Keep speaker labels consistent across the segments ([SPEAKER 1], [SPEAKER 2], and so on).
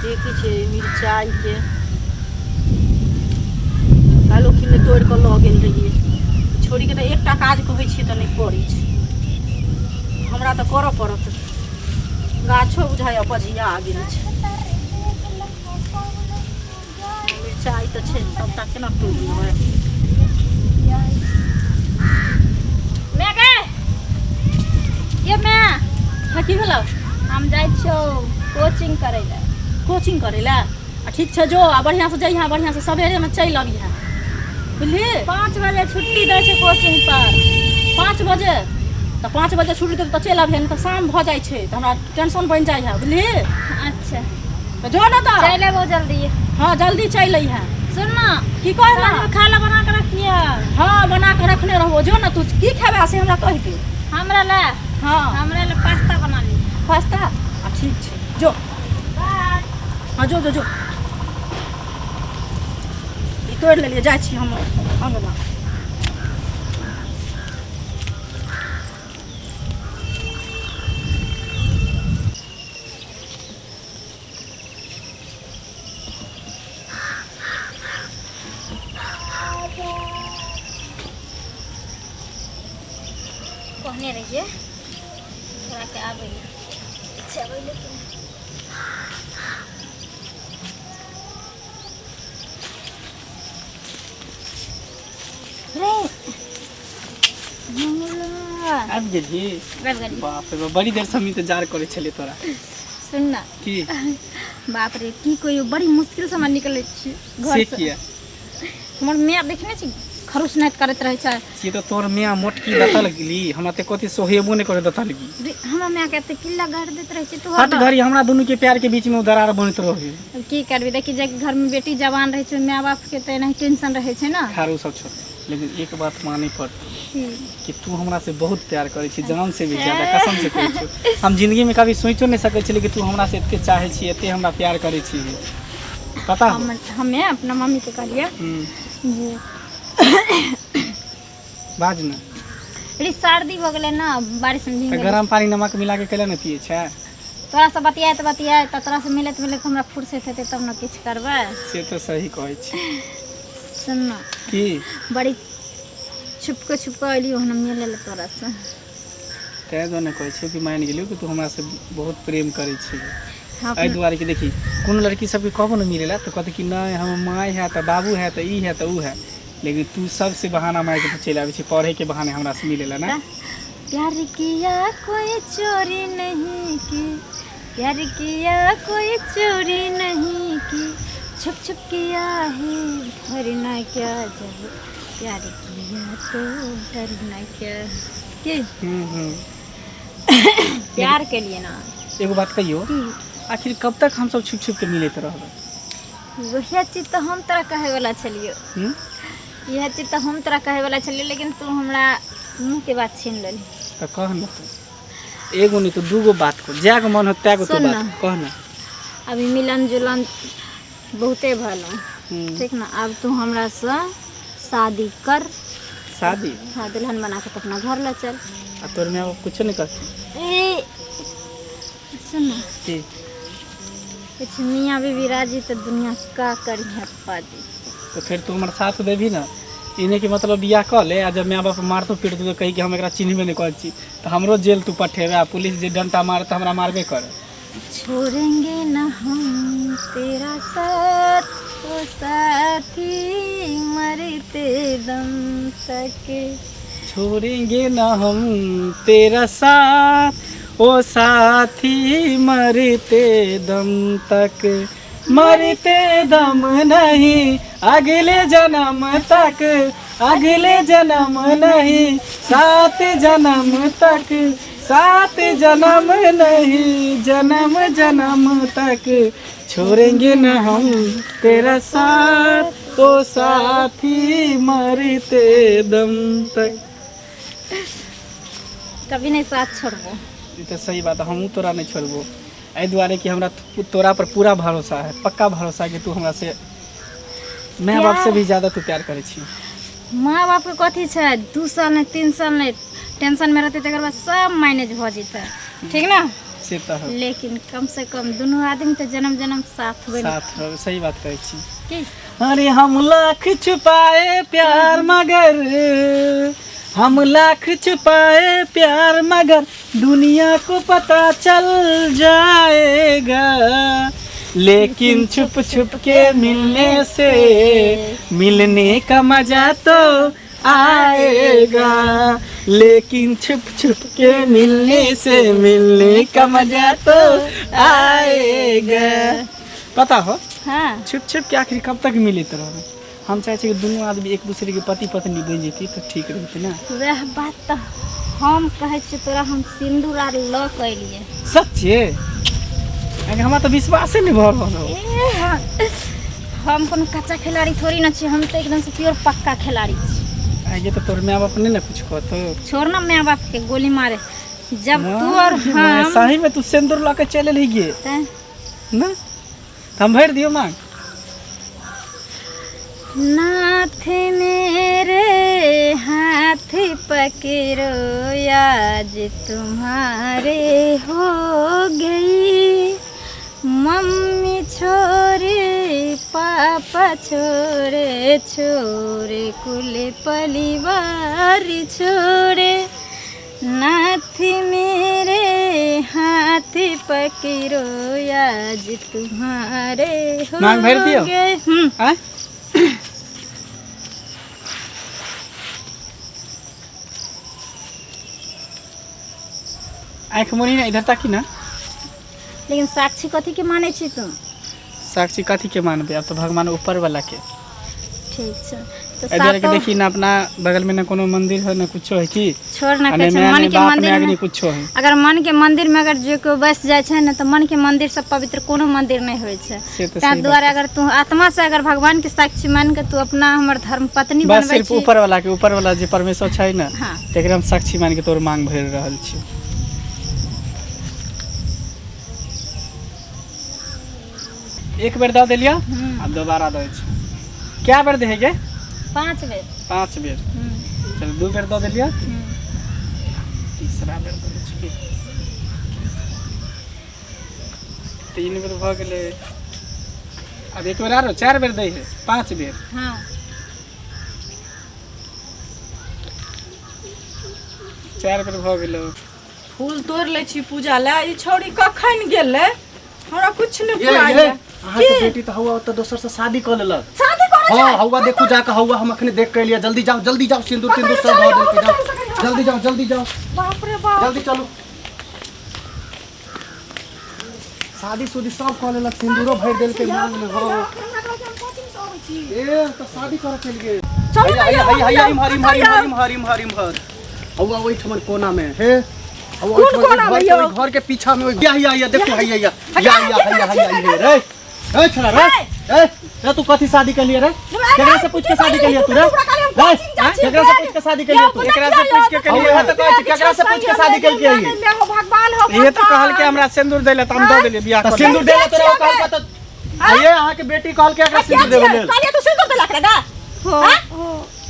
[SPEAKER 1] देखी छे मिरचाई के आलू किने तोड़ के ल गेल रहिए छोड़ी के तो एकटा काज कहै छी त नहीं करै छी हमरा तो करऽ पड़त गाछो बुझाय पजिया आ गेल छै मिरचाई तो छै सबटा केना तोड़ी है मैं के ये मैं की भेलो
[SPEAKER 2] हम जाइ छियो कोचिंग करे ला
[SPEAKER 1] कोचिंग करे ला ठीक छै जो आ बढ़िया से जइहा बढ़िया से सवेरे में चल अबिहा बुझली
[SPEAKER 2] 5 बजे छुट्टी दै छै कोचिंग पर
[SPEAKER 1] 5 बजे तो 5 बजे छुट्टी देते तो चल अबिहा नहीं तो शाम भ जाय छै तो हमरा टेंशन बन जाय है बुझली
[SPEAKER 2] अच्छा
[SPEAKER 1] तो जो ना तो
[SPEAKER 2] चल बहुत जल्दी
[SPEAKER 1] हां जल्दी चल अइहा
[SPEAKER 2] सुन ना
[SPEAKER 1] की कहला
[SPEAKER 2] खाना बना के रखिए
[SPEAKER 1] हां बना के रखने रहो जो ना तू की खाबे से हमरा कह के
[SPEAKER 2] हमरा ला
[SPEAKER 1] हां
[SPEAKER 2] हमरा ला पास्ता बना ली
[SPEAKER 1] पास्ता ठीक छै जो हाँ जो जो जो तोड़ ले जाए छी हम अंगना
[SPEAKER 2] कहने रहिए थोड़ा के आबे चलबै लेकिन
[SPEAKER 3] आबि गेली बाप रे बड़ी देर से हम इंतजार करे छले तोरा
[SPEAKER 2] सुन ना
[SPEAKER 3] की
[SPEAKER 2] बाप रे की कोई बड़ी मुश्किल से हम निकले छी घर
[SPEAKER 3] से
[SPEAKER 2] से
[SPEAKER 3] किया
[SPEAKER 2] हमर मैया देखने छी खरुश नाच करत रहे छै
[SPEAKER 3] ये तो तोर मियां मोटकी दतल गेली हमरा ते कथि सोहेबो नहीं करे दतल गी
[SPEAKER 2] हमरा मैया कहते किल्ला गाड़ देत रहे छै तू
[SPEAKER 3] हट घड़ी हमरा दोनों के प्यार के बीच में दरार बनत रहे
[SPEAKER 2] की करबी देखी जे घर में बेटी जवान रहे छै माय बाप के त नहीं टेंशन रहे छै ना
[SPEAKER 3] खारू सब छोड़ लेकिन एक बात माने पड़ कि तू हमरा से बहुत प्यार करे छी जान से भी ज्यादा कसम से कहै छी हम जिंदगी में कभी सोचो नहीं सकै छी कि तू हमरा से एते चाहे छी एते हमरा प्यार करे छी पता
[SPEAKER 2] हमें अपना मम्मी के कहलिए जे
[SPEAKER 3] बाज ना
[SPEAKER 2] रे सर्दी हो गेले ना बारिश में भीग
[SPEAKER 3] गरम पानी नमक मिला के केला न पिए छै
[SPEAKER 2] तोरा से बतियात तोरा से मिलत हमरा फुर्सत हेते तब न किछ करबे
[SPEAKER 3] से तो सही कहै छी
[SPEAKER 2] सुन ना
[SPEAKER 3] की
[SPEAKER 2] बड़ी छुप के अइली हम मिले ले तोरा से
[SPEAKER 3] तै दोने कहै छी कि मान गेलियो कि तू हमरा से बहुत प्रेम करे छी
[SPEAKER 2] हाँ,
[SPEAKER 3] एहि दुआरे कि देखी कोन लड़की सबके कबो न मिलेला तो कहते कि नहीं हम माय है तो बाबू है तो ई है तो ऊ है लेकिन तू सबसे बहाना मार के चले आवे छी पढ़े के बहाने हमरा से मिलेला ना
[SPEAKER 2] प्यार किया कोई चोरी नहीं की प्यार किया कोई चोरी नहीं की छुप छुप किया है डरना क्या जब प्यार किया तो डरना क्या की प्यार के लिए ना
[SPEAKER 3] एगो बात कहियो आखिर कब तक हम सब छुप छुप के मिलते रहबे
[SPEAKER 2] वही चीज तो हम तोरा कहे वाला छलियो यह चीज तो हम तोरा कहे वाला छलियो लेकिन तू हमरा मुंह के बात छीन लेली
[SPEAKER 3] तो कह न एगो नहीं तो दूगो बात को जाग मन हो त्यागो तो बात कह ना
[SPEAKER 2] अभी मिलन जुलन बहुते भलो ठीक ना अब तू हमरा से शादी कर
[SPEAKER 3] शादी
[SPEAKER 2] हाँ दुल्हन बना के अपना घर ले चल
[SPEAKER 3] आ तोर में कुछ नहीं करती
[SPEAKER 2] ए सुन ना
[SPEAKER 3] की
[SPEAKER 2] कुछ मियाँ बीवी राजी तो दुनिया का करी है पाजी
[SPEAKER 3] तो फिर तू हमारे साथ देवी ना इन्हें के मतलब बियाह कर ले आ जब माँ बाप मारतो पीटतो तो कही कि हम एकरा चिन्हबे नहीं कर छी तो हमरो जेल तू पठेबे आ पुलिस जे डंटा मारे तो हमरा मारबे करे
[SPEAKER 2] छोड़ेंगे ना हम तेरा साथ ओ साथी मरते दम तक
[SPEAKER 3] छोड़ेंगे ना हम तेरा साथ ओ साथी मरते दम तक मरते दम नहीं अगले जन्म तक अगले जन्म नहीं 7 जन्म तक 7 जन्म नहीं जन्म जन्म तक छोड़ेंगे न हम तेरा साथ तो साथी मरते दम तक
[SPEAKER 2] कभी नहीं साथ छोड़बो
[SPEAKER 3] तो सही बात है हम तोरा नहीं छोड़बो एहि दुआरे कि हमरा तोरा पर पूरा भरोसा है पक्का भरोसा है कि तू हमरा से माँ बाप से भी ज़्यादा तू प्यार करे छी
[SPEAKER 2] माँ बाप के कथी छै 2 साल नहीं 3 साल नहीं टेंशन में रहते तकर बाद सब मैनेज भ जेतै ठीक ना
[SPEAKER 3] से तो हो।
[SPEAKER 2] लेकिन कम से कम दोनों आदमी तो जन्म जन्म साथ हुए
[SPEAKER 3] साथ हो, सही बात कहै छी।
[SPEAKER 2] की
[SPEAKER 3] अरे हम लाख छुपाए प्यार मगर, हम लाख छुपाए प्यार मगर दुनिया को पता चल जाएगा, लेकिन छुप छुप के मिलने से मिलने का मजा तो आएगा, लेकिन छुप छुप के मिलने से मिलने का मजा तो आएगा। पता हो
[SPEAKER 2] हाँ
[SPEAKER 3] छुप छुप के आखिर कब तक मिले तो रहे। हम चाहे कि दोनों आदमी एक दूसरे के पति पत्नी बन जेती तो ठीक रहते ना।
[SPEAKER 2] वह बात तो हम कहे छी तोरा, हम सिंदूर आर ल कैलिए।
[SPEAKER 3] सच्चे हमारा तो विश्वास नहीं भर रहा हो।
[SPEAKER 2] हम कोनो कच्चा खिलाड़ी थोड़ी ना छी, हम तो एकदम से प्योर पक्का खिलाड़ी छी।
[SPEAKER 3] ये तो तोर माँ बाप ने ना कुछ कहतो।
[SPEAKER 2] छोड़ ना माँ बाप के गोली मारे, जब तू और
[SPEAKER 3] मैं
[SPEAKER 2] हम
[SPEAKER 3] सही में तू सिंदूर ला के चले ले गे
[SPEAKER 2] तैं
[SPEAKER 3] ना, तो हम भर दियो मांग।
[SPEAKER 2] नाथ मेरे हाथ पकड़ो आज तुम्हारे हो गई, मम्मी छोरे पापा छोरे छोरे कुल परिवार छोरे, नाथ मेरे हाथ पकड़ो आज तुम्हारे हो
[SPEAKER 3] मांग भर दियो?
[SPEAKER 2] गए।
[SPEAKER 3] आ? आँख मोनी ना इधर तक ही ना।
[SPEAKER 2] लेकिन साक्षी कथी के माने छी तू?
[SPEAKER 3] साक्षी कथी के मानबे, अब तो भगवान ऊपर वाला के।
[SPEAKER 2] ठीक छै तो
[SPEAKER 3] इधर के
[SPEAKER 2] सातो
[SPEAKER 3] देखी ना, अपना बगल में ना कोनो मंदिर है ना कुछ है की,
[SPEAKER 2] छोड़ ना
[SPEAKER 3] अने
[SPEAKER 2] कहै छै
[SPEAKER 3] में
[SPEAKER 2] मन
[SPEAKER 3] ने
[SPEAKER 2] के
[SPEAKER 3] बाप
[SPEAKER 2] मंदिर
[SPEAKER 3] ने
[SPEAKER 2] में।
[SPEAKER 3] अग्नि कुछ है।
[SPEAKER 2] अगर मन के मंदिर में अगर जो कोई बस जाय छै ना, तो मन के मंदिर से पवित्र कोनो मंदिर नहीं होय छै।
[SPEAKER 3] से तो
[SPEAKER 2] ताहि
[SPEAKER 3] सही
[SPEAKER 2] दुआरे
[SPEAKER 3] बात
[SPEAKER 2] अगर तू आत्मा से अगर भगवान के साक्षी मान के तू अपना हमर धर्म पत्नी
[SPEAKER 3] बस
[SPEAKER 2] बनबै
[SPEAKER 3] सिर्फ
[SPEAKER 2] छी।
[SPEAKER 3] ऊपर वाला के, ऊपर वाला जे परमेश्वर छै ना,
[SPEAKER 2] हाँ
[SPEAKER 3] तेकरा हम साक्षी मान के तोर मांग भर रहल छी। एक बेर दऽ देलिया, अब दोबारा दे छी। क्या बेर दे गे?
[SPEAKER 2] 5 बेर।
[SPEAKER 3] 5 बेर। चल 2 बेर दऽ देलिया, तीसरा बेर दऽ छी। 3 बेर भऽ गेलै, अब एक बेर आरो 4 बेर दै है, 5 बेर।
[SPEAKER 2] हाँ
[SPEAKER 3] 4 बेर भऽ गेलो।
[SPEAKER 1] फूल तोड़ ले छी पूजा ला। ई छौरी कखन गेलै, हमरा कुछ नहीं
[SPEAKER 4] ये
[SPEAKER 1] बुझाइए।
[SPEAKER 4] अहाँ के बेटी तो हुआ तो दोसर से शादी कर लेलक।
[SPEAKER 1] शादी करे
[SPEAKER 4] हाँ हुआ देखू जाके हुआ, हम अखने देख के लिया। जल्दी जाओ सिंदूर सिंदूर सब धो दे के जाओ। जल्दी जाओ
[SPEAKER 1] बाप रे बाप।
[SPEAKER 4] जल्दी चलो। शादी शुदी सब कर लेलक, सिंदूरो भर देल के मांग में हो। ए तो शादी करे चल गए। हैया इमहर हुआ वही ठमन कोना में है।
[SPEAKER 1] कौन कोना में यो?
[SPEAKER 4] घर के पीछा में हैया देखो हैया रे। ए छला रे। ए तू कथी शादी कर लिए रे? केकरा से पूछ के शादी कर लिया तू रे? केकरा से पूछ के शादी कर लिया तू?
[SPEAKER 3] एकरा से पूछ के कलिए
[SPEAKER 4] हम तो कहै छी केकरा से पूछ के शादी कर लिया ये?
[SPEAKER 1] भगवान हो।
[SPEAKER 3] ये तो कहल के हमरा सिंदूर देले त हम दऽ देलिए बियाह
[SPEAKER 4] तो
[SPEAKER 3] कर।
[SPEAKER 4] सिंदूर देले तोरा कहल का तो ये अहाँ के बेटी कहल के एकरा सिंदूर देबे लेल।
[SPEAKER 1] कालिया तू सिंदूर देलक रे गा।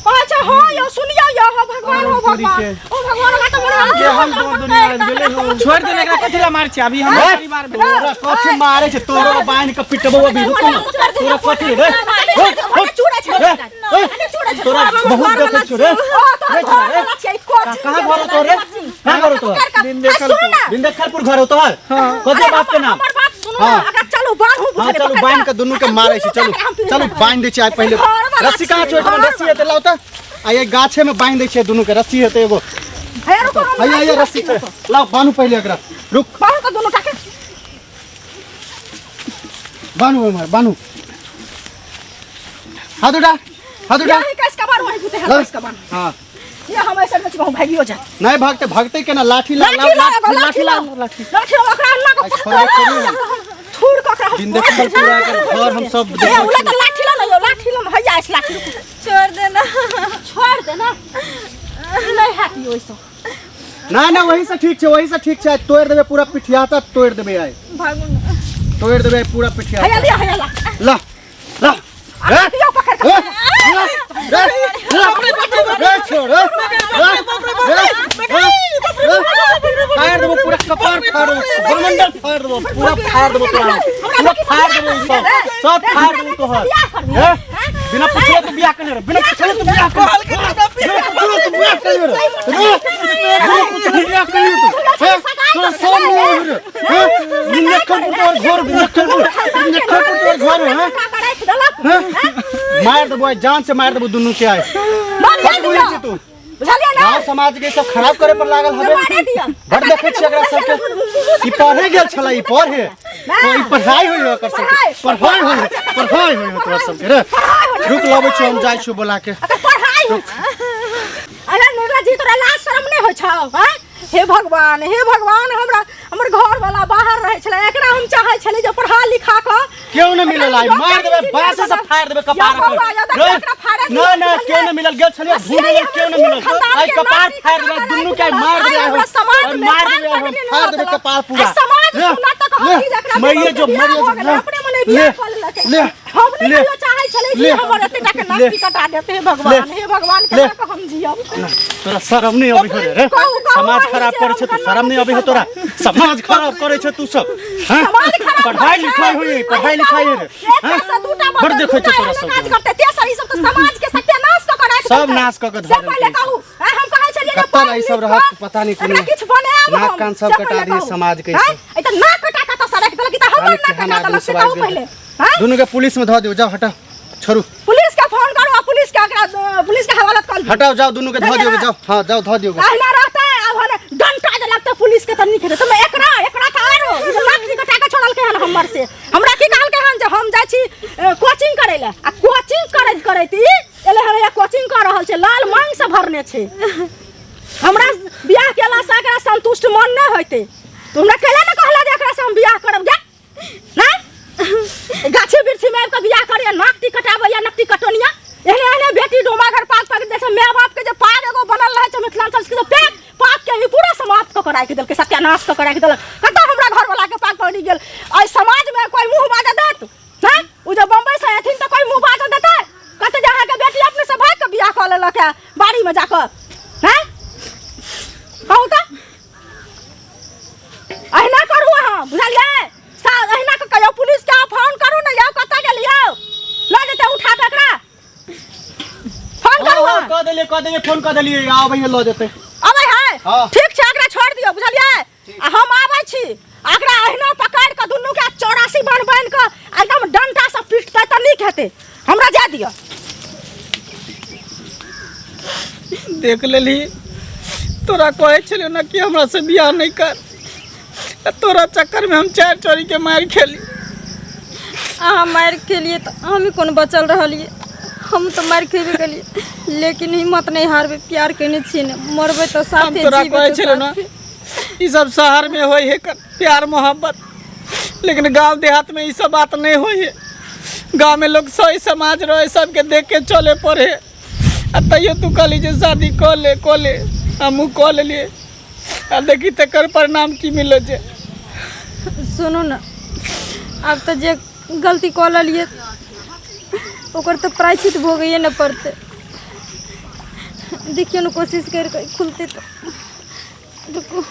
[SPEAKER 1] हो अच्छा हो यो सुनियो यो हो भगवान हो भगवान। ओ भगवान का तो बड़ा
[SPEAKER 3] ये हम दो दुनिया में गेले हो। छोड़ दे एकरा कथी ला मार छी, अभी हम परिवार में।
[SPEAKER 4] तोरा कथी मारे छै? तोरा बांध के पिटबो अभी रुक ना। तोरा कथी रे?
[SPEAKER 1] चूड़ा छ
[SPEAKER 4] तोरा बहुत देखे छ रे। कहां घर हो तोरे? कहां घर हो तोर? बिंदेखलपुर घर हो तोहर? कथी बाप के नाम?
[SPEAKER 1] चलो बांधू।
[SPEAKER 4] हां चलो बांध के दुनू के मारे छी। चलो बांध दे छी। आइ पहले रस्सी कहां छोड़ के रस्सी हेते लाउ त। आ ये गाछे में बांध दे छी दुनू के। रस्सी हेते एगो। हैया रस्सी छै। लाउ बांधू पहले एकरा। रुक
[SPEAKER 1] बांधू के दोनों टाके।
[SPEAKER 4] बांधू हाथ उठा
[SPEAKER 1] ये कैसे कबार वही पुते है कैसे कबार।
[SPEAKER 4] हां
[SPEAKER 1] ये हम ऐसे मत कहूं भागियो जा।
[SPEAKER 4] नहीं भागते के ना लाठी ला
[SPEAKER 1] लाठी ओकरा अल्लाह को थूर के ओकरा
[SPEAKER 4] बिंदेखलपुर के घर हम सब
[SPEAKER 1] ए
[SPEAKER 4] देख
[SPEAKER 1] उला तो लाठी ला हैया इस लाठी
[SPEAKER 2] छोड़ देना।
[SPEAKER 1] नहीं हाथी ओइसो।
[SPEAKER 4] ना वही से ठीक छै। तोड़ देबे पूरा पिठियाता तोड़ देबे। आइ
[SPEAKER 2] भागो ना।
[SPEAKER 4] तोड़ देबे पूरा पिठियाता।
[SPEAKER 1] हैया लिया
[SPEAKER 4] ला
[SPEAKER 1] दियो पकड़ के।
[SPEAKER 4] फाड़ देबो पूरा कपार फाड़ देबो बरमंडल फाड़ देबो पूरा फाड़ देबो पूरा फाड़ देबो सब फाड़ देबो तोहर बिना पूछले तू बियाह कर बिना पूछले तू बियाह कर मार देबो जान से मार देबो दुनू के आए तू गाँव समाज के सब खराब करे पर लागल हवे बड़ देखे छी एकरा सब के ई पढ़े गेल छला ई पढ़े तो ई पढ़ाई होई ओकर सब के पढ़ाई होई तोरा सब के रे रुक लाबै छी हम जाय छी बोला के
[SPEAKER 1] पढ़ाई अरे निर्मला जी तोरा लाज शरम नहीं होय छौ हैं हे भगवान हमरा हमर घर वाला बाहर रहे छले एकरा हम चाहे छले जे पढ़ा लिखा क
[SPEAKER 4] क्यों न मिलल आई मार देबे बास से फाड़ देबे कपार पर ना क्यों न मिलल गेल छले ढूंढे क्यों न मिलल आई कपार फाड़ देबे दुनू के मार देबे हम मार देबे हम फाड़ देबे कपार पूरा
[SPEAKER 1] समाज सुना तक हम जकरा
[SPEAKER 4] मरिए जो
[SPEAKER 1] अपने मने बियाह कर ले हम नहीं चाहे छले कि हमर एतेटा के नाक कटा देते हे भगवान केना के हम जियब
[SPEAKER 4] तोरा शरम नहीं अबै रे समाज खराब करे छ तू शरम नहीं अबै हो तोरा समाज खराब करे छ तू सब हैं पढ़ाई लिखाई होई रे हैं बड़ देखै छ तोरा सब
[SPEAKER 1] करते ते सही सब तो समाज के सत्यानाश क करे
[SPEAKER 4] सब नाश क के धर
[SPEAKER 1] पहले कहू हम कहै छलिए
[SPEAKER 4] कत्ता ई सब रहत पता नहीं कोनो
[SPEAKER 1] किछ बनाब
[SPEAKER 4] नाक कान सब कटा दी समाज के
[SPEAKER 1] ए त नाक कटा त सड़क दल की त हम नाक कटा दल से कहू पहले हैं
[SPEAKER 4] दोनों के पुलिस में ध दियो जाओ हटा छोड़ू
[SPEAKER 1] पुलिस का फोन करो पुलिस के हवाला कर दो
[SPEAKER 4] हटाओ जाओ दोनों के ध दियो जाओ हां जाओ ध दियो
[SPEAKER 1] ahna रहता है अब हने डंटा जे लगता पुलिस के त नहीं खे तुम एकरा तारो लाठी कटा के छोड़ल के हन हमर से हमरा की कहल के हन जे हम जाय छी कोचिंग करे ले आ कोचिंग करैती एले हम या कोचिंग कर रहल छे लाल मांग से भरने छे हमरा बियाह केला से एकरा संतुष्ट मन नहीं होते तुमरा केला न कहला जे एकरा से हम बियाह करब जा ना गाछी बिरछी में के बियाह करे नाकटी कटाबे या नकटी कटोनिया एहने बेटी डोमा घर पाक दे से माय बाप के जे पाग एगो बनल रहे छ मिथिलांचल के पेट पाक के ही पूरा समाप्त क कराय के देल के सत्यानाश क कराय के देल कत हमरा घर वाला के पाक पड़ी गेल आई समाज में कोई मुंह बाजा देत हैं उ जे बम्बई से एथिन त कोई मुंह बाजा देतै कत जहां के बेटी अपने से भाग के बियाह क लेलक है बाड़ी में जाकर हैं कहू त अहिना करू हां बुझलिए अहिना के कहियो पुलिस के फोन करू न यौ कत गेलियो ल जेते उठा पकड़ा फोन करू
[SPEAKER 4] क देलिए फोन क देलिए आओ भैया ल जेते
[SPEAKER 1] अबै है ठीक छै एकरा छोड़ दियौ बुझलिए आ हम आबै छी एकरा अहिना पकड़ के दुन्नू के 84 बन के एकदम डंटा से पीटतै त नीक हेतै हमरा जा दियौ
[SPEAKER 3] देख लेली तोरा कहे छले ना कि हमरा से बियाह नहीं कर तोरा चक्कर में हम 4 चोरी के मार खेली
[SPEAKER 2] अहाँ मार खेलिए तो हम ही कौन बचल रहलिए हम तो मार खेबे केलिए लेकिन हिम्मत नहीं हारबे प्यार करने छी ने मरबे तो साथे
[SPEAKER 3] तोरा कहे छले ना ई सब शहर में होई है प्यार मोहब्बत लेकिन गांव देहात में ई सब बात नहीं होई है गांव में लोग सही समाज रहे सबके देख के चले पड़े आ तैयो तू कहली जे शादी क ले हमहू क लेलिए आ देखी तकर परिणाम की मिलो जे
[SPEAKER 2] सुनो ना अब तो जे गलती क लेलिए ओकर तो प्रायश्चित भोगइए न पड़ते देखियो न कोशिश कर खुलते तो देखो